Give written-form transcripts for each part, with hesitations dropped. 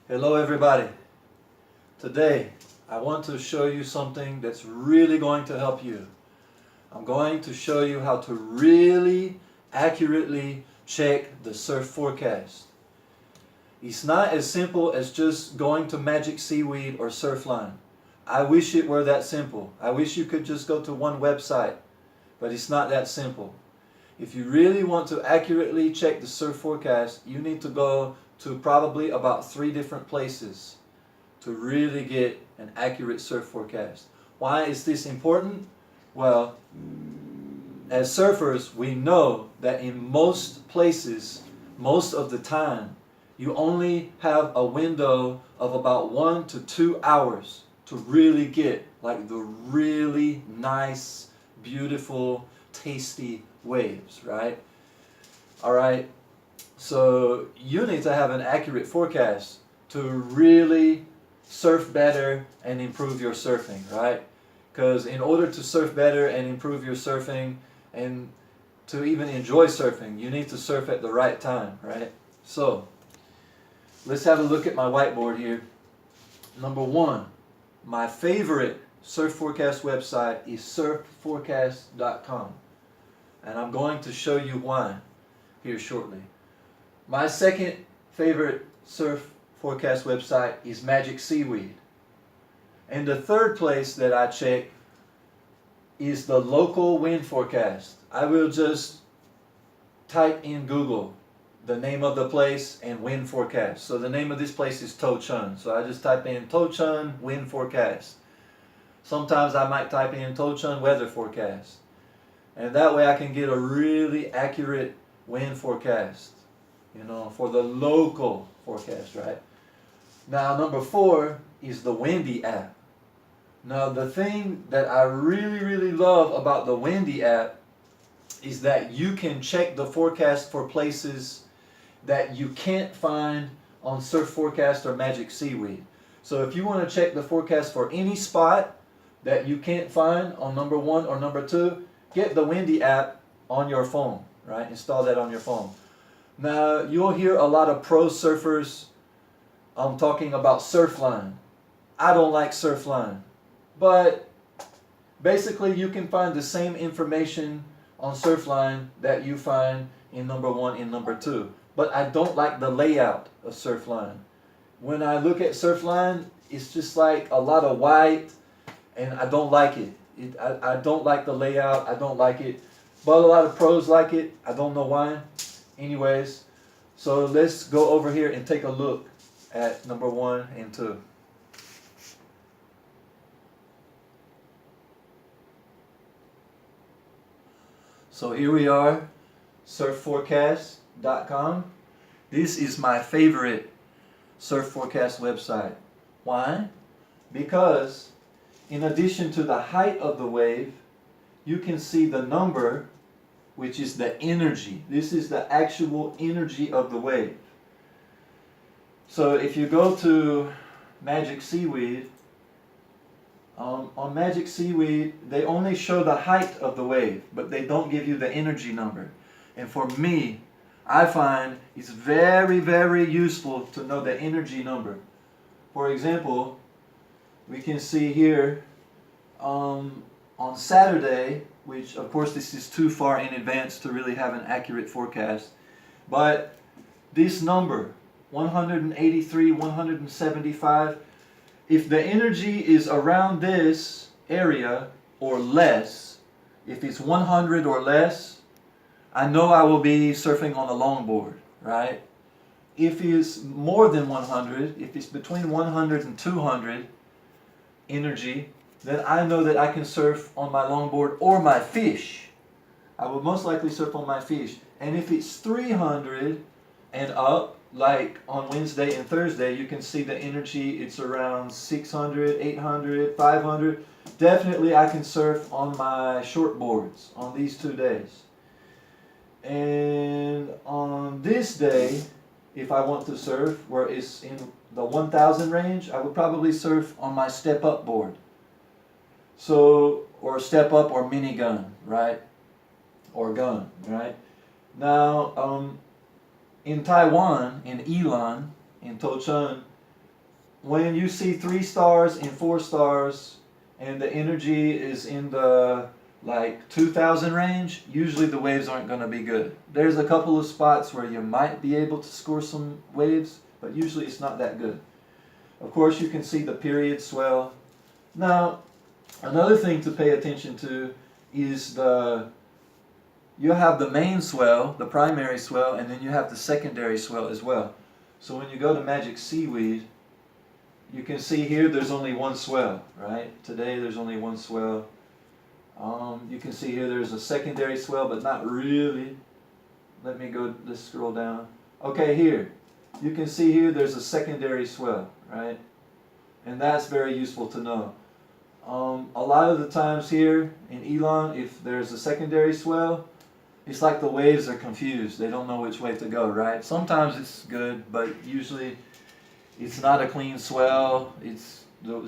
Hello everybody. Today I want to show you something that's really going to help you. I'm going to show you how to really accurately check the surf forecast. It's not as simple as just going to Magic Seaweed or Surfline. I wish it were that simple. I wish you could just go to one website, but it's not that simple. If you really want to accurately check the surf forecast, you need to go to probably about 3 different places to really get an accurate surf forecast. Why is this important? Well, as surfers, we know that in most places, most of the time, you only have a window of about 1 to 2 hours to really get like the really nice, beautiful, tasty waves, right? All right. So you need to have an accurate forecast to really surf better and improve your surfing, right? Because in order to surf better and improve your surfing and to even enjoy surfing, you need to surf at the right time, right? So let's have a look at my whiteboard here. Number 1, my favorite surf forecast website is surfforecast.com, and I'm going to show you why here shortly. My second favorite surf forecast website is Magic Seaweed. And the third place that I check is the local wind forecast. I will just type in Google the name of the place and wind forecast. So the name of this place is To Chun. So I just type in To Chun wind forecast. Sometimes I might type in To Chun weather forecast. And that way I can get a really accurate wind forecast, for the local forecast, right? Now, number 4 is the Windy app. Now, the thing that I really love about the Windy app is that you can check the forecast for places that you can't find on Surf Forecast or Magic Seaweed. So if you want to check the forecast for any spot that you can't find on number 1 or number 2, get the Windy app on your phone, right? Install that on your phone. Now, you'll hear a lot of pro surfers talking about Surfline. I don't like Surfline. But basically, you can find the same information on Surfline that you find in number 1 and number 2. But I don't like the layout of Surfline. When I look at Surfline, it's just like a lot of white, and I don't like it. I don't like the layout. I don't like it. But a lot of pros like it. I don't know why. Anyways, so let's go over here and take a look at number 1 and 2. So here we are, surfforecast.com. This is my favorite surf forecast website. Why? Because in addition to the height of the wave, you can see the number, which is the energy. This is the actual energy of the wave. So if you go to Magic Seaweed, on Magic Seaweed, they only show the height of the wave, but they don't give you the energy number. And for me, I find it's very useful to know the energy number. For example, we can see here on Saturday, which of course this is too far in advance to really have an accurate forecast, but this number, 183, 175, if the energy is around this area or less, if it's 100 or less, I know I will be surfing on a longboard, right? If it's more than 100, if it's between 100 and 200 energy, then I know that I can surf on my longboard or my fish. I will most likely surf on my fish. And if it's 300 and up, like on Wednesday and Thursday, you can see the energy, it's around 600, 800, 500. Definitely I can surf on my short boards on these 2 days. And on this day, if I want to surf where it's in the 1,000 range, I would probably surf on my step-up board. So, or step-up or mini gun, right? Or gun, right? Now, in Taiwan, in Ilan, in To Chun, when you see 3 stars and 4 stars and the energy is in the like 2,000 range, usually the waves aren't going to be good. There's a couple of spots where you might be able to score some waves, but usually it's not that good. Of course, you can see the period swell. Now, another thing to pay attention to is you have the main swell, the primary swell, and then you have the secondary swell as well. So when you go to Magic Seaweed, you can see here there's only one swell, right? Today there's only one swell. You can see here there's a secondary swell, but not really. Let's scroll down. Okay, here. You can see here there's a secondary swell, right? And that's very useful to know. A lot of the times here in Elon, if there's a secondary swell, it's like the waves are confused. They don't know which way to go, right? Sometimes it's good, but usually it's not a clean swell. It's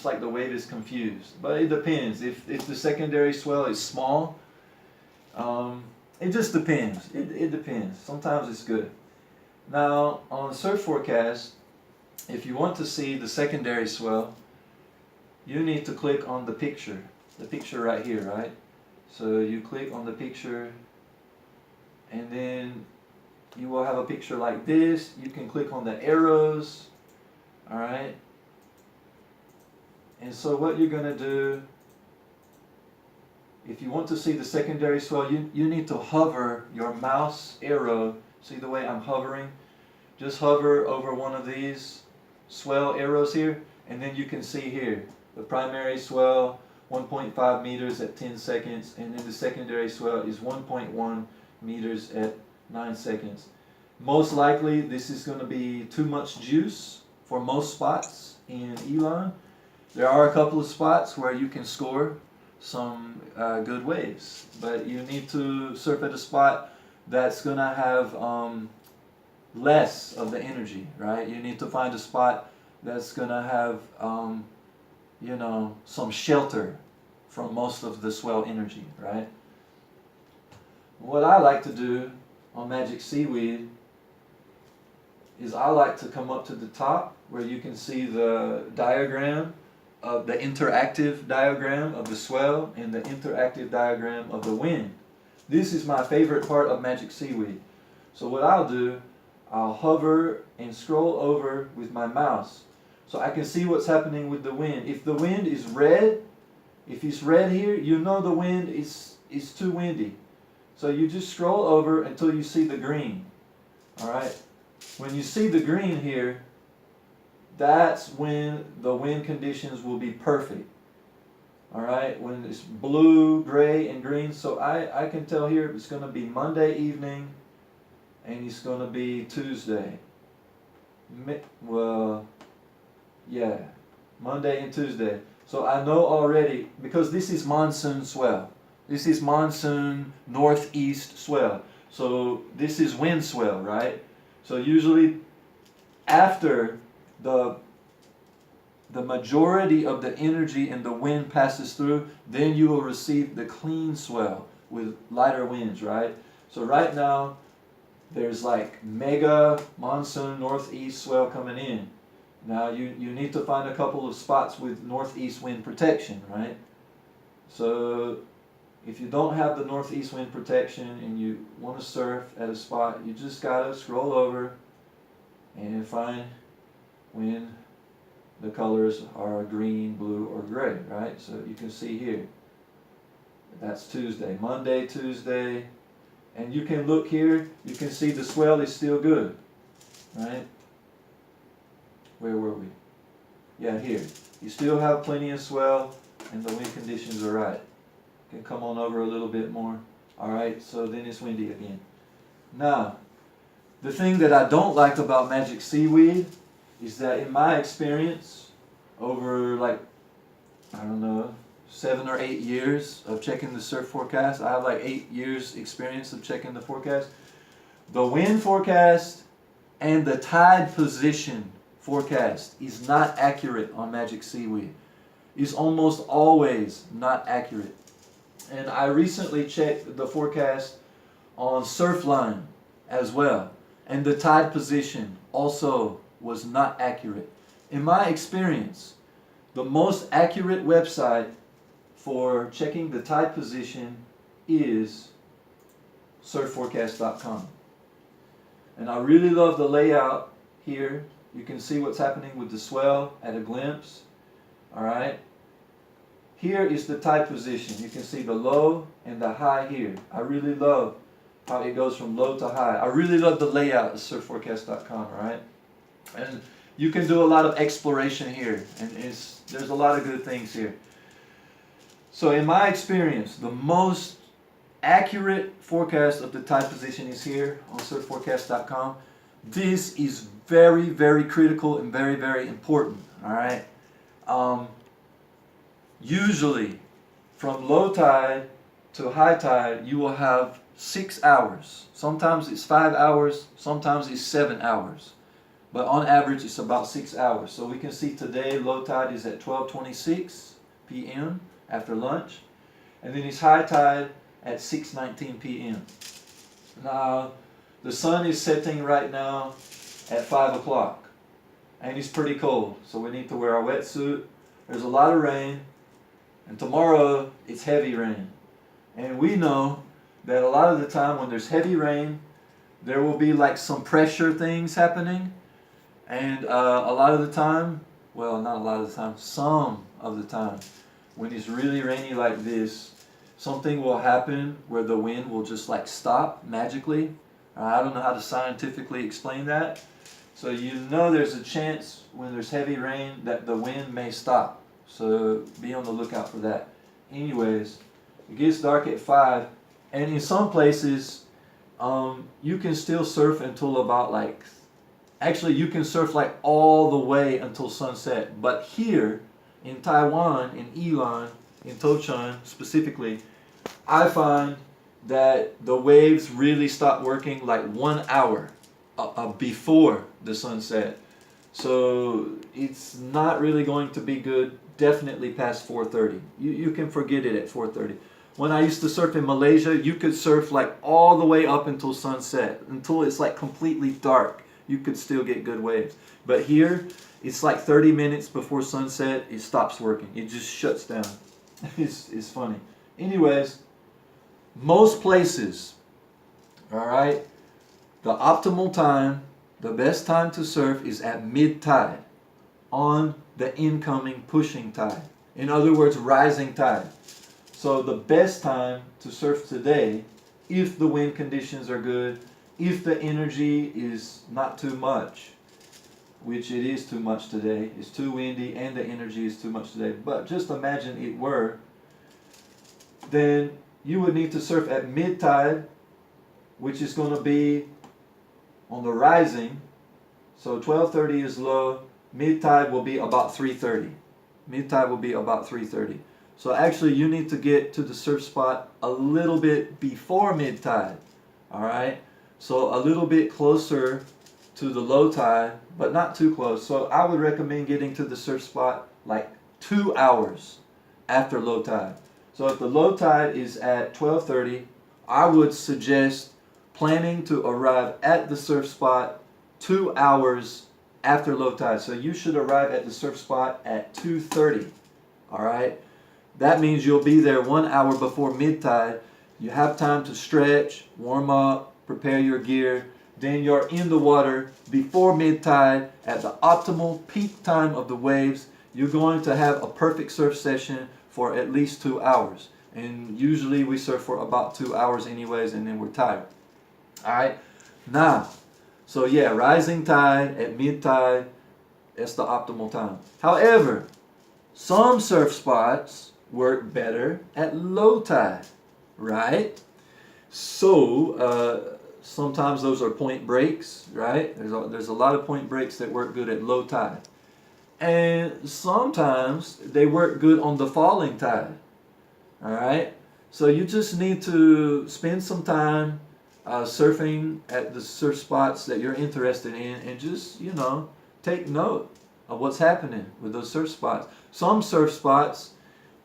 like the wave is confused. But it depends. If the secondary swell is small, it just depends. It depends. Sometimes it's good. Now, on the surf forecast, if you want to see the secondary swell, you need to click on the picture right here, right? So you click on the picture, and then you will have a picture like this. You can click on the arrows, all right? And so what you're going to do, if you want to see the secondary swell, you need to hover your mouse arrow. See the way I'm hovering? Just hover over one of these swell arrows here, and then you can see here the primary swell 1.5 meters at 10 seconds, and then the secondary swell is 1.1 meters at 9 seconds. Most likely this is going to be too much juice for most spots in Elon. There are a couple of spots where you can score some good waves, but you need to surf at a spot that's going to have less of the energy, right? You need to find a spot that's going to have you know, some shelter from most of the swell energy, right? What I like to do on Magic Seaweed is I like to come up to the top where you can see the diagram of the interactive diagram of the swell and the interactive diagram of the wind. This is my favorite part of Magic Seaweed. So what I'll do, I'll hover and scroll over with my mouse so I can see what's happening with the wind. If the wind is red, if it's red here, you know the wind is too windy. So you just scroll over until you see the green. Alright? When you see the green here, that's when the wind conditions will be perfect. Alright? When it's blue, gray, and green. So I can tell here it's going to be Monday evening and it's going to be Tuesday. Well, yeah, Monday and Tuesday. So I know already, because this is monsoon swell. This is monsoon northeast swell. So this is wind swell, right? So usually after the majority of the energy and the wind passes through, then you will receive the clean swell with lighter winds, right? So right now there's like mega monsoon northeast swell coming in. Now you need to find a couple of spots with northeast wind protection, right? So if you don't have the northeast wind protection and you want to surf at a spot, you just gotta scroll over and find when the colors are green, blue, or gray, right? So you can see here, that's Tuesday, Monday, Tuesday, and you can look here, you can see the swell is still good, right? Where were we? Yeah, here. You still have plenty of swell and the wind conditions are right. Can come on over a little bit more. Alright, so then it's windy again. Now, the thing that I don't like about Magic Seaweed is that in my experience, over like, I don't know, 7 or 8 years of checking the surf forecast, I have like 8 years experience of checking the forecast. The wind forecast and the tide position forecast is not accurate on Magic Seaweed. It's almost always not accurate. And I recently checked the forecast on Surfline as well. And the tide position also was not accurate. in my experience, the most accurate website for checking the tide position is surfforecast.com. And I really love the layout here. You can see what's happening with the swell at a glimpse. Alright. Here is the tide position. You can see the low and the high here. I really love how it goes from low to high. I really love the layout of surfforecast.com, right? And you can do a lot of exploration here, and there's a lot of good things here. So in my experience, the most accurate forecast of the tide position is here on surfforecast.com. This is very, very critical and very, very important, all right? Usually, from low tide to high tide, you will have 6 hours. Sometimes it's 5 hours, sometimes it's 7 hours. But on average, it's about 6 hours. So we can see today low tide is at 12:26 p.m. after lunch. And then it's high tide at 6:19 p.m. Now, the sun is setting right now at 5 o'clock. And it's pretty cold, so we need to wear our wetsuit. There's a lot of rain. And tomorrow, it's heavy rain. And we know that a lot of the time when there's heavy rain, there will be like some pressure things happening. And a lot of the time, well, not a lot of the time, some of the time, when it's really rainy like this, something will happen where the wind will just like stop magically. I don't know how to scientifically explain that. So you know there's a chance when there's heavy rain that the wind may stop. So be on the lookout for that. Anyways, it gets dark at 5, and in some places, you can still surf until about like, actually you can surf like all the way until sunset. But here in Taiwan, in Ilan, in Tochon specifically, I find that the waves really stop working like 1 hour before the sunset. So it's not really going to be good definitely past 4:30. You can forget it at 4:30. When I used to surf in Malaysia, you could surf like all the way up until sunset, until it's like completely dark. You could still get good waves. But here, it's like 30 minutes before sunset, it stops working. It just shuts down. It's funny. Anyways, most places, all right, the optimal time, the best time to surf is at mid-tide on the incoming pushing tide. In other words, rising tide. So the best time to surf today, if the wind conditions are good, if the energy is not too much, which it is too much today, it's too windy and the energy is too much today, but just imagine it were, then you would need to surf at mid-tide, which is going to be on the rising. So 12:30 is low, mid-tide will be about 3:30. Mid-tide will be about 3:30. So actually you need to get to the surf spot a little bit before mid-tide, all right? So a little bit closer to the low tide, but not too close. So I would recommend getting to the surf spot like 2 hours after low tide. So if the low tide is at 12:30, I would suggest planning to arrive at the surf spot 2 hours after low tide. So you should arrive at the surf spot at 2:30, all right? That means you'll be there 1 hour before mid-tide. You have time to stretch, warm up, prepare your gear. Then you're in the water before mid-tide at the optimal peak time of the waves. You're going to have a perfect surf session for at least 2 hours. And usually we surf for about 2 hours anyways, and then we're tired. All right? Now, so yeah, rising tide at mid-tide, that's the optimal time. However, some surf spots work better at low tide, right? So, sometimes those are point breaks, right? There's a lot of point breaks that work good at low tide. And sometimes they work good on the falling tide, all right? So you just need to spend some time surfing at the surf spots that you're interested in and just, you know, take note of what's happening with those surf spots. Some surf spots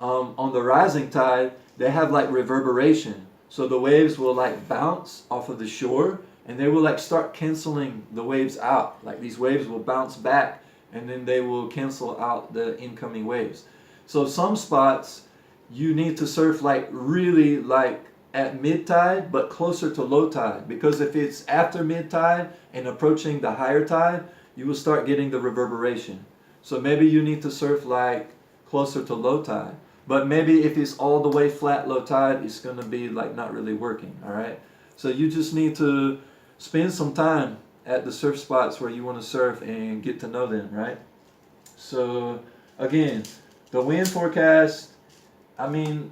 on the rising tide, they have like reverberation. So the waves will like bounce off of the shore and they will like start canceling the waves out. Like these waves will bounce back and then they will cancel out the incoming waves. So some spots you need to surf like really like at mid tide but closer to low tide, because if it's after mid tide and approaching the higher tide, you will start getting the reverberation. So maybe you need to surf like closer to low tide, but maybe if it's all the way flat low tide, it's going to be like not really working. All right, so you just need to spend some time at the surf spots where you want to surf and get to know them, right? So again, the wind forecast, I mean,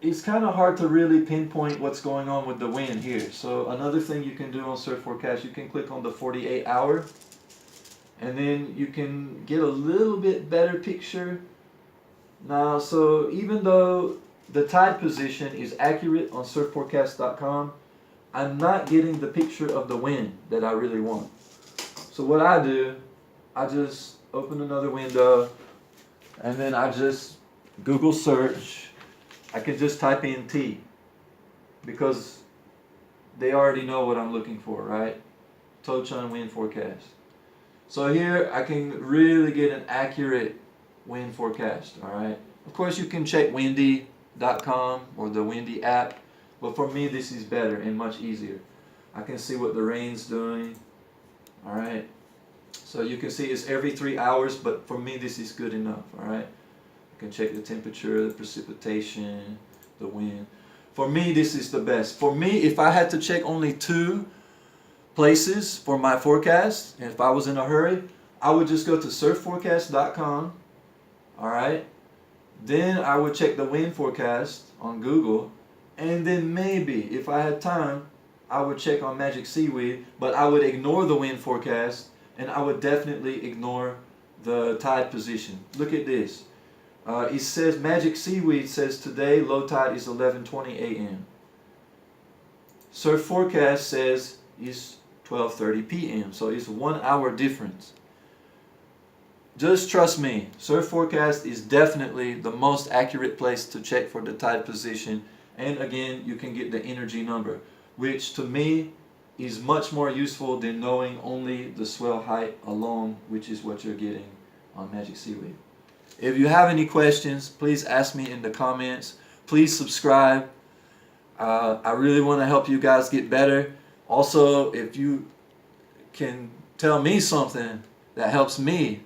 it's kind of hard to really pinpoint what's going on with the wind here. So another thing you can do on surf forecast, you can click on the 48 hour, and then you can get a little bit better picture. Now, so even though the tide position is accurate on surfforecast.com, I'm not getting the picture of the wind that I really want. So what I do, I just open another window, and then I just Google search. I can just type in T, because they already know what I'm looking for, right? Tochun wind forecast. So here I can really get an accurate wind forecast, all right? Of course you can check windy.com or the Windy app, but for me this is better and much easier. I can see what the rain's doing, all right? So you can see it's every 3 hours, but for me this is good enough, all right? You can check the temperature, the precipitation, the wind. For me this is the best. For me, if I had to check only 2 places for my forecast, and if I was in a hurry, I would just go to surfforecast.com, all right? Then I would check the wind forecast on Google, and then maybe if I had time, I would check on Magic Seaweed, but I would ignore the wind forecast, and I would definitely ignore the tide position. Look at this. It says Magic Seaweed says today low tide is 11:20 a.m. Surf forecast says it's 12:30 p.m. So it's 1 hour difference. Just trust me, surf forecast is definitely the most accurate place to check for the tide position. And again, you can get the energy number, which to me is much more useful than knowing only the swell height alone, which is what you're getting on Magic Seaweed. If you have any questions, please ask me in the comments. Please subscribe. I really want to help you guys get better. Also, if you can tell me something that helps me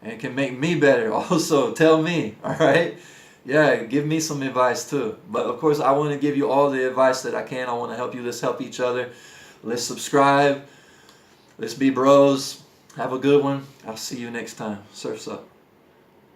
and can make me better, also tell me, all right? Yeah, give me some advice too. But of course, I want to give you all the advice that I can. I want to help you. Let's help each other. Let's subscribe. Let's be bros. Have a good one. I'll see you next time. Surf's up.